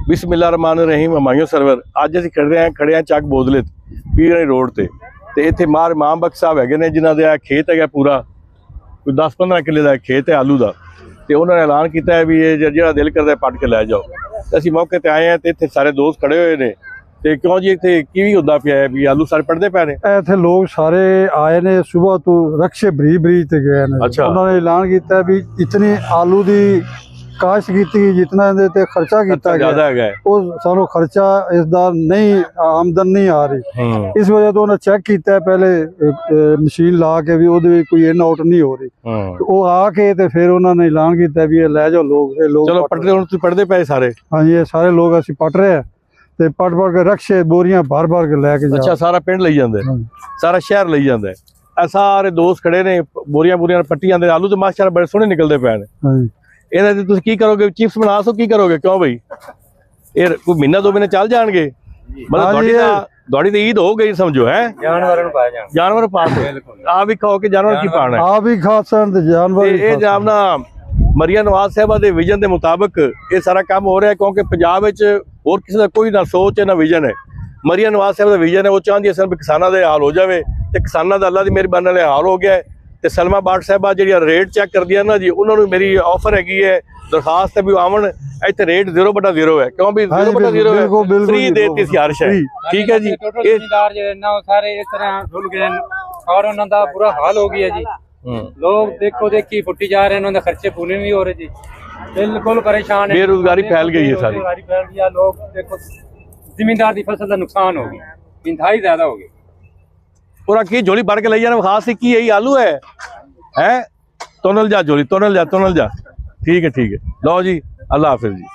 ਬਿਸਮਿਲ੍ਲਾ Rahman Rahim ਹਮਾਇਓ server. ਅੱਜ ਅਸੀਂ ਖੜੇ ਹਾਂ ਚੱਕ ਬੋਦਲੇ ਪੀਰ ਰੋਡ ਤੇ ਇੱਥੇ ਮਾਰ ਇਮਾਮ ਬਖਸ਼ ਸਾਹਿਬ ਹੈਗੇ ਨੇ, ਜਿਨ੍ਹਾਂ ਦਾ ਖੇਤ ਹੈਗਾ ਪੂਰਾ ਕੋਈ 10-15 ਕਿੱਲੇ ਦਾ ਖੇਤ ਹੈ ਆਲੂ ਦਾ। ਤੇ ਉਹਨਾਂ ਨੇ ਐਲਾਨ ਕੀਤਾ ਹੈ ਵੀ ਇਹ ਜਿਹੜਾ ਦਿਲ ਕਰਦਾ ਪੱਟ ਕੇ ਲੈ ਜਾਓ। ਅਸੀਂ ਮੌਕੇ ਤੇ ਆਏ ਹਾਂ ਤੇ ਇੱਥੇ ਸਾਰੇ ਦੋਸਤ ਖੜੇ ਹੋਏ ਨੇ। ਤੇ ਕਿਉਂ ਜੀ ਇੱਥੇ ਕੀ ਹੁੰਦਾ ਪਿਆ ਹੈ ਵੀ ਆਲੂ ਸਾਰੇ ਪੜਦੇ ਪਏ ਨੇ? ਇੱਥੇ ਲੋਕ ਸਾਰੇ ਆਏ ਨੇ ਸਵੇਰ ਤੋਂ ਰਕਸ਼ੇ ਬਰੀਜ ਤੇ ਗਏ ਨੇ। ਉਹਨਾਂ ਨੇ ਐਲਾਨ ਕੀਤਾ ਵੀ ਇਤਨੀ ਆਲੂ ਦੀ ਕਾਸ਼ ਕੀਤੀ ਜਿਤਨਾ ਇਹਦੇ ਤੇ ਖਰਚਾ ਕੀਤਾ ਗਿਆ ਉਹ ਸਾਨੂੰ ਖਰਚਾ ਇਸ ਦਾ ਨਹੀਂ ਆਮਦਨ ਨਹੀਂ ਆ ਰਹੀ। ਇਸ ਵਜ੍ਹਾ ਤੋਂ ਉਹਨੇ ਚੈੱਕ ਕੀਤਾ ਪਹਿਲੇ ਮਸ਼ੀਨ ਲਾ ਕੇ ਵੀ ਉਹਦੇ ਵਿੱਚ ਕੋਈ ਇਨ ਆਊਟ ਨਹੀਂ ਹੋ ਰਹੀ। ਉਹ ਆ ਕੇ ਤੇ ਫਿਰ ਉਹਨਾਂ ਨੇ ਐਲਾਨ ਕੀਤਾ ਵੀ ਇਹ ਲੈ ਜਾਓ ਲੋਕ। ਚਲੋ ਪੜਦੇ ਹੁਣ ਤੁਸੀਂ ਪੜਦੇ ਪਏ ਸਾਰੇ? ਹਾਂਜੀ, ਇਹ ਸਾਰੇ ਲੋਕ ਅਸੀਂ ਪਟ ਰਹੇ ਆ ਤੇ ਪਟ ਕੇ ਰਕਸ਼ੇ ਬੋਰੀਆਂ ਭਰ ਕੇ ਲੈ ਕੇ ਜਾ। ਅੱਛਾ, ਸਾਰਾ ਪਿੰਡ ਲਈ ਜਾਂਦਾ, ਸਾਰਾ ਸ਼ਹਿਰ ਲਈ ਜਾਂਦਾ। ਇਹ ਸਾਰੇ ਦੋਸਤ ਖੜੇ ਨੇ, ਬੋਰੀਆਂ ਪੱਟੀ ਜਾਂਦੇ। ਆਲੂ ਤੇ ਮਾਸ਼ਾਅੱਲਾ ਬੜੇ ਸੋਹਣੇ ਨਿਕਲਦੇ ਪਏ ਨੇ। ਇਹਨਾਂ ਤੇ ਤੁਸੀਂ ਕੀ ਕਰੋਗੇ? ਚਿਪਸ ਬਣਾ ਸੋ ਕੀ ਕਰੋਗੇ? ਕਿਉਂ ਬਈ ਇਹ ਕੋਈ ਮਹੀਨਾ 2 ਮਹੀਨੇ ਚੱਲ ਜਾਣਗੇ? ਮਤਲਬ ਤੁਹਾਡੀ ਤਾਂ ਈਦ ਹੋ ਗਈ ਸਮਝੋ। ਹੈ ਜਾਨਵਰਾਂ ਨੂੰ ਪਾਇਆ ਜਾਣਾ, ਜਾਨਵਰ ਪਾ ਆ ਵੀ ਖਾਓ ਕਿ ਜਾਨਵਰ ਕੀ ਪਾਣਾ? ਆ ਵੀ ਖਾ ਸਕਣ ਤੇ ਜਾਨਵਰ। ਇਹ ਜਾਮਨਾ ਮਰੀਆ ਨਵਾਜ਼ ਸਾਹਿਬਾ ਦੇ ਵਿਜ਼ਨ ਦੇ ਮੁਤਾਬਕ ਇਹ ਸਾਰਾ ਕੰਮ ਹੋ ਰਿਹਾ, ਕਿਉਂਕਿ ਪੰਜਾਬ ਵਿੱਚ ਹੋਰ ਕਿਸੇ ਦਾ ਕੋਈ ਨਾ ਸੋਚ ਹੈ ਨਾ ਵਿਜ਼ਨ ਹੈ। ਮਰੀਆ ਨਵਾਜ਼ ਸਾਹਿਬ ਦਾ ਵਿਜ਼ਨ ਹੈ, ਉਹ ਚਾਹੁੰਦੀ ਹੈ ਵੀ ਕਿਸਾਨਾਂ ਦੇ ਹਾਲ ਹੋ ਜਾਵੇ ਤੇ ਕਿਸਾਨਾਂ ਦਾ ਅੱਲਾ ਦੀ ਮਿਹਰਬਾਨੀ ਨਾਲ ਹਾਲ ਹੋ ਗਿਆ। ਤੇ ਸਲਮਾ ਬਾਟ ਸਾਹਿਬਾ ਜਿਹੜੀਆਂ ਰੇਟ ਚੈੱਕ ਕਰਦੀਆਂ ਨਾ ਜੀ, ਉਹਨਾਂ ਨੂੰ ਮੇਰੀ ਆਫਰ ਹੈਗੀ ਹੈ, ਦਰਖਾਸਤ ਹੈ ਵੀ ਆਵਣ ਇੱਥੇ ਰੇਟ 0/0 ਹੈ। ਕਿਉਂ ਵੀ 0/0 ਹੈ, ਫ੍ਰੀ ਦੇਤੀ ਸੀ ਹਰ ਸ਼ੈ। ਠੀਕ ਹੈ ਜੀ। ਇਹ ਸਾਰੇ ਇਸ ਤਰ੍ਹਾਂ ਰੁਲ ਗਏ ਔਰ ਉਹਨਾਂ ਦਾ ਬੁਰਾ ਹਾਲ ਹੋ ਗਿਆ ਜੀ। ਲੋਕ ਦੇਖੀ ਫੁੱਟੀ ਜਾ ਰਹੇ, ਉਹਨਾਂ ਦੇ ਖਰਚੇ ਪੂਰੇ नहीं हो रहे जी। बिल्कुल परेशान है, बेरोजगारी फैल गई है सारी। बेरोजगारी फैल गई है। लोग देखो जिमींदार की फसल का नुकसान हो गया, इंतहाई ज्यादा हो गई। पूरा की झोली भर के ले जाना खास की यही आलू है। तोनल जा झोली, तोनल जा। ठीक है लो जी, अल्लाह हाफिज जी।